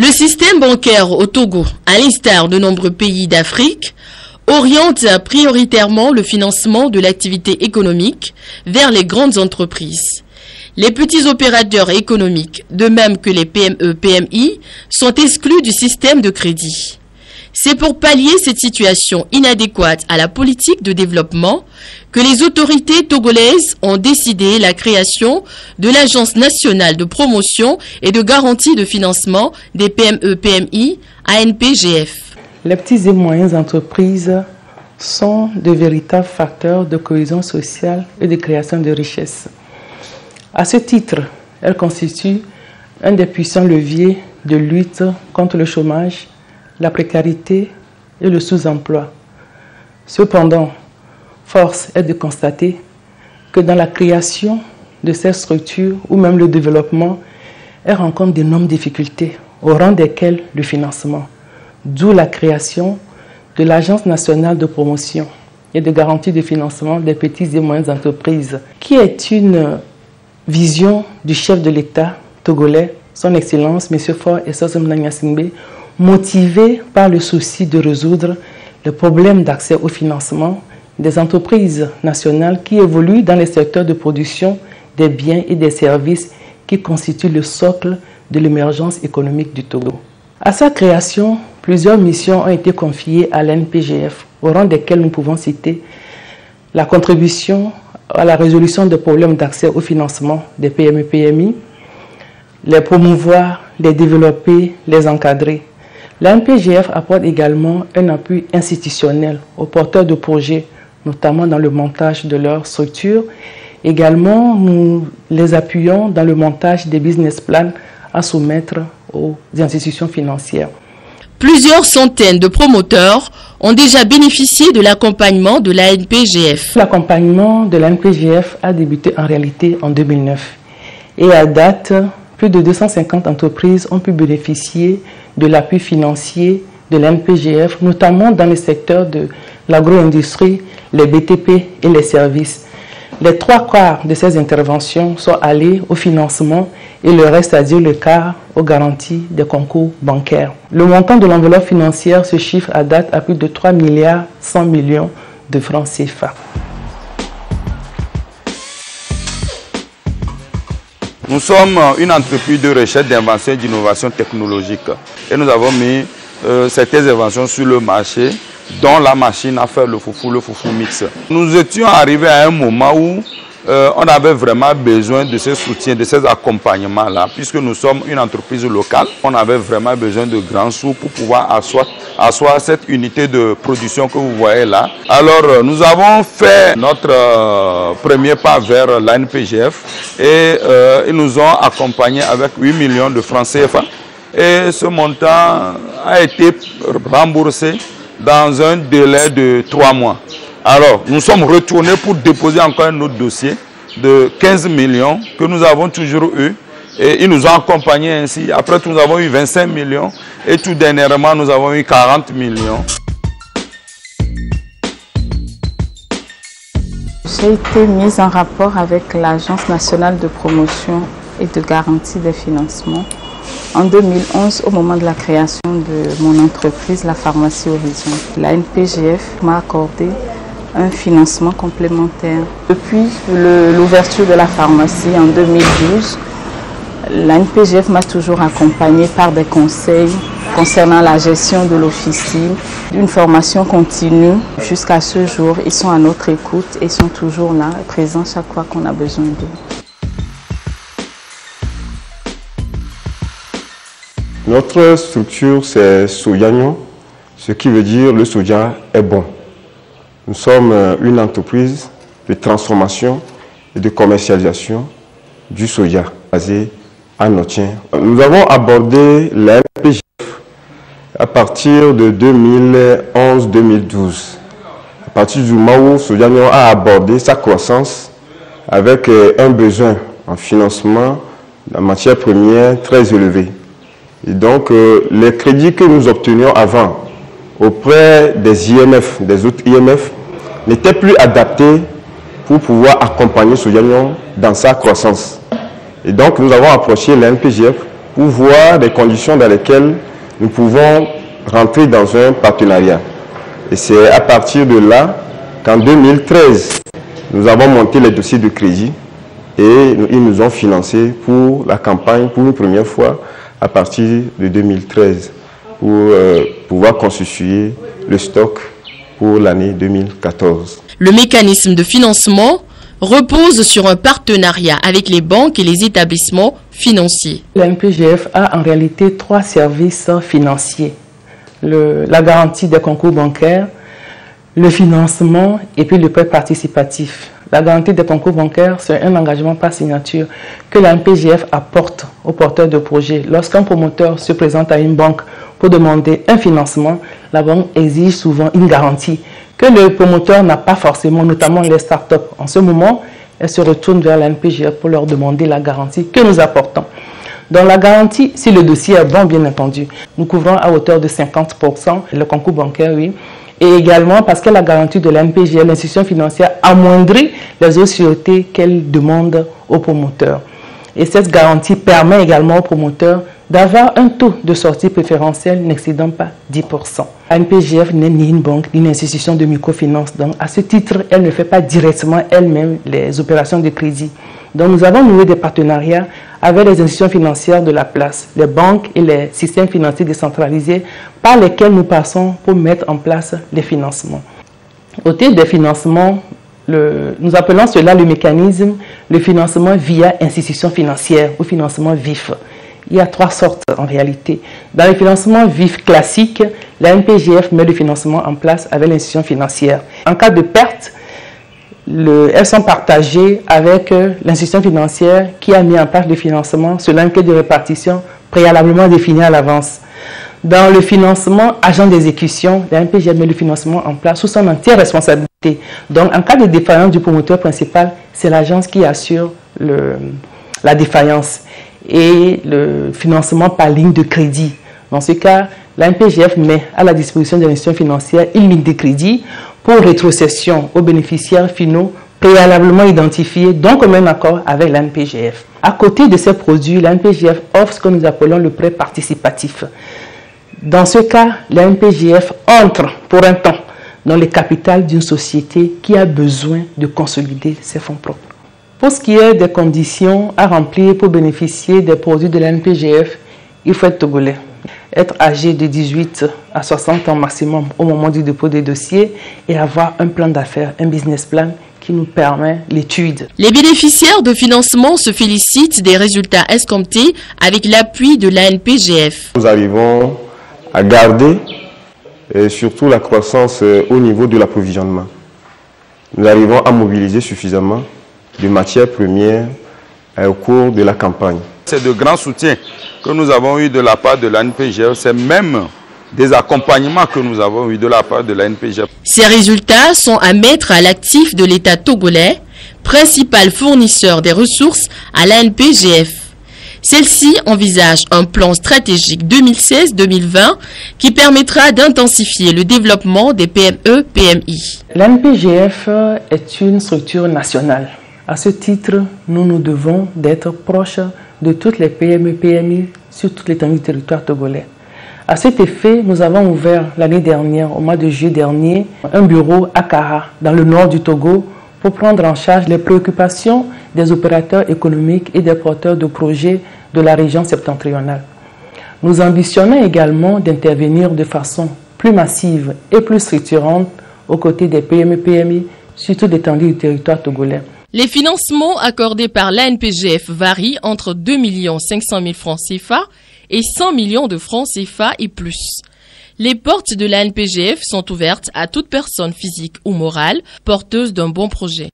Le système bancaire au Togo, à l'instar de nombreux pays d'Afrique, oriente prioritairement le financement de l'activité économique vers les grandes entreprises. Les petits opérateurs économiques, de même que les PME-PMI, sont exclus du système de crédit. C'est pour pallier cette situation inadéquate à la politique de développement que les autorités togolaises ont décidé la création de l'Agence nationale de promotion et de garantie de financement des PME-PMI, ANPGF. Les petites et moyennes entreprises sont de véritables facteurs de cohésion sociale et de création de richesses. À ce titre, elles constituent un des puissants leviers de lutte contre le chômage, la précarité et le sous-emploi. Cependant, force est de constater que dans la création de ces structures ou même le développement, elles rencontrent d'énormes difficultés, au rang desquelles le financement. D'où la création de l'Agence nationale de promotion et de garantie de financement des petites et moyennes entreprises, qui est une vision du chef de l'État togolais, son Excellence, M. Faure Essozom Gnassingbé, motivé par le souci de résoudre le problème d'accès au financement des entreprises nationales qui évoluent dans les secteurs de production des biens et des services qui constituent le socle de l'émergence économique du Togo. À sa création, plusieurs missions ont été confiées à l'ANPGF, au rang desquelles nous pouvons citer la contribution à la résolution des problèmes d'accès au financement des PME-PMI, les promouvoir, les développer, les encadrer. L'ANPGF apporte également un appui institutionnel aux porteurs de projets, notamment dans le montage de leurs structures. Également, nous les appuyons dans le montage des business plans à soumettre aux institutions financières. Plusieurs centaines de promoteurs ont déjà bénéficié de l'accompagnement de l'ANPGF. L'accompagnement de l'ANPGF a débuté en réalité en 2009. Et à date, plus de 250 entreprises ont pu bénéficier de l'appui financier de l'ANPGF, notamment dans le secteur de l'agro-industrie, les BTP et les services. Les 3/4 de ces interventions sont allées au financement et le reste, c'est-à-dire le quart, aux garanties des concours bancaires. Le montant de l'enveloppe financière se chiffre à date à plus de 3,1 milliards de francs CFA. Nous sommes une entreprise de recherche, d'invention et d'innovation technologique. Et nous avons mis certaines inventions sur le marché, dont la machine à faire le foufou mix. Nous étions arrivés à un moment où on avait vraiment besoin de ces soutiens, de ces accompagnements-là, puisque nous sommes une entreprise locale. On avait vraiment besoin de grands sous pour pouvoir asseoir cette unité de production que vous voyez là. Alors, nous avons fait notre premier pas vers l'ANPGF et ils nous ont accompagnés avec 8 millions de francs CFA. Et ce montant a été remboursé dans un délai de 3 mois. Alors, nous sommes retournés pour déposer encore un autre dossier de 15 millions que nous avons toujours eu. Et ils nous ont accompagnés ainsi. Après, nous avons eu 25 millions. Et tout dernièrement, nous avons eu 40 millions. J'ai été mise en rapport avec l'Agence nationale de promotion et de garantie des financements en 2011, au moment de la création de mon entreprise, la pharmacie Horizon. La NPGF m'a accordé un financement complémentaire. Depuis l'ouverture de la pharmacie en 2012, la NPGF m'a toujours accompagné par des conseils concernant la gestion de l'officine, une formation continue. Jusqu'à ce jour, ils sont à notre écoute et sont toujours là, présents chaque fois qu'on a besoin d'eux. Notre structure, c'est Soyagnon, ce qui veut dire le soja est bon. Nous sommes une entreprise de transformation et de commercialisation du soja basée à Notien. Nous avons abordé la NPGF à partir de 2011-2012. À partir du moment où Soyagnon a abordé sa croissance avec un besoin en financement en matière première très élevé. Et donc, les crédits que nous obtenions avant auprès des IMF, des autres IMF, n'étaient plus adaptés pour pouvoir accompagner Soyagnon dans sa croissance. Et donc, nous avons approché l'ANPGF pour voir les conditions dans lesquelles nous pouvons rentrer dans un partenariat. Et c'est à partir de là qu'en 2013, nous avons monté les dossiers de crédit et ils nous ont financé pour la campagne pour une première fois à partir de 2013 pour pouvoir constituer le stock pour l'année 2014. Le mécanisme de financement repose sur un partenariat avec les banques et les établissements financiers. L'ANPGF a en réalité 3 services financiers. La garantie des concours bancaires, le financement et puis le prêt participatif. La garantie des concours bancaires, c'est un engagement par signature que l'ANPGF apporte aux porteurs de projets. Lorsqu'un promoteur se présente à une banque pour demander un financement, la banque exige souvent une garantie que le promoteur n'a pas forcément, notamment les startups. En ce moment, elles se retournent vers l'ANPGF pour leur demander la garantie que nous apportons. Dans la garantie, si le dossier est bon, bien entendu, nous couvrons à hauteur de 50% le concours bancaire, oui. Et également parce que la garantie de l'ANPGF, l'institution financière, amoindrit les autres sûretés qu'elle demande aux promoteurs. Et cette garantie permet également aux promoteurs d'avoir un taux de sortie préférentiel n'excédant pas 10%. l'ANPGF n'est ni une banque, ni une institution de microfinance. Donc, à ce titre, elle ne fait pas directement elle-même les opérations de crédit. Donc, nous avons noué des partenariats avec les institutions financières de la place, les banques et les systèmes financiers décentralisés par lesquels nous passons pour mettre en place les financements. Au titre des financements, nous appelons cela le mécanisme, le financement via institution financière ou financement vif. Il y a 3 sortes en réalité. Dans le financement vif classique, l'ANPGF met le financement en place avec l'institution financière. En cas de perte, elles sont partagées avec l'institution financière qui a mis en place le financement selon un cadre de répartition préalablement défini à l'avance. Dans le financement agent d'exécution, l'ANPGF met le financement en place sous son entière responsabilité. Donc, en cas de défaillance du promoteur principal, c'est l'agence qui assure la défaillance et le financement par ligne de crédit. Dans ce cas, l'ANPGF met à la disposition de l'institution financière une ligne de crédit pour rétrocession aux bénéficiaires finaux préalablement identifiés, donc comme un accord avec l'ANPGF. À côté de ces produits, l'ANPGF offre ce que nous appelons le prêt participatif. Dans ce cas, l'ANPGF entre pour un temps dans le capital d'une société qui a besoin de consolider ses fonds propres. Pour ce qui est des conditions à remplir pour bénéficier des produits de l'ANPGF, il faut être togolais, être âgé de 18 à 60 ans maximum au moment du dépôt des dossiers et avoir un plan d'affaires, un business plan qui nous permet l'étude. Les bénéficiaires de financement se félicitent des résultats escomptés avec l'appui de l'ANPGF. Nous arrivons à garder surtout la croissance au niveau de l'approvisionnement. Nous arrivons à mobiliser suffisamment de matières premières au cours de la campagne. C'est de grands soutiens que nous avons eu de la part de l'ANPGF, c'est même des accompagnements que nous avons eu de la part de l'ANPGF. Ces résultats sont à mettre à l'actif de l'État togolais, principal fournisseur des ressources à l'ANPGF. Celle-ci envisage un plan stratégique 2016-2020 qui permettra d'intensifier le développement des PME-PMI. L'ANPGF est une structure nationale. À ce titre, nous nous devons d'être proches de toutes les PME-PMI sur toute l'étendue du territoire togolais. À cet effet, nous avons ouvert l'année dernière, au mois de juillet dernier, un bureau à Kara, dans le nord du Togo, pour prendre en charge les préoccupations des opérateurs économiques et des porteurs de projets de la région septentrionale. Nous ambitionnons également d'intervenir de façon plus massive et plus structurante aux côtés des PME-PMI sur toute l'étendue du territoire togolais. Les financements accordés par l'ANPGF varient entre 2 500 000 francs CFA et 100 millions de francs CFA et plus. Les portes de l'ANPGF sont ouvertes à toute personne physique ou morale porteuse d'un bon projet.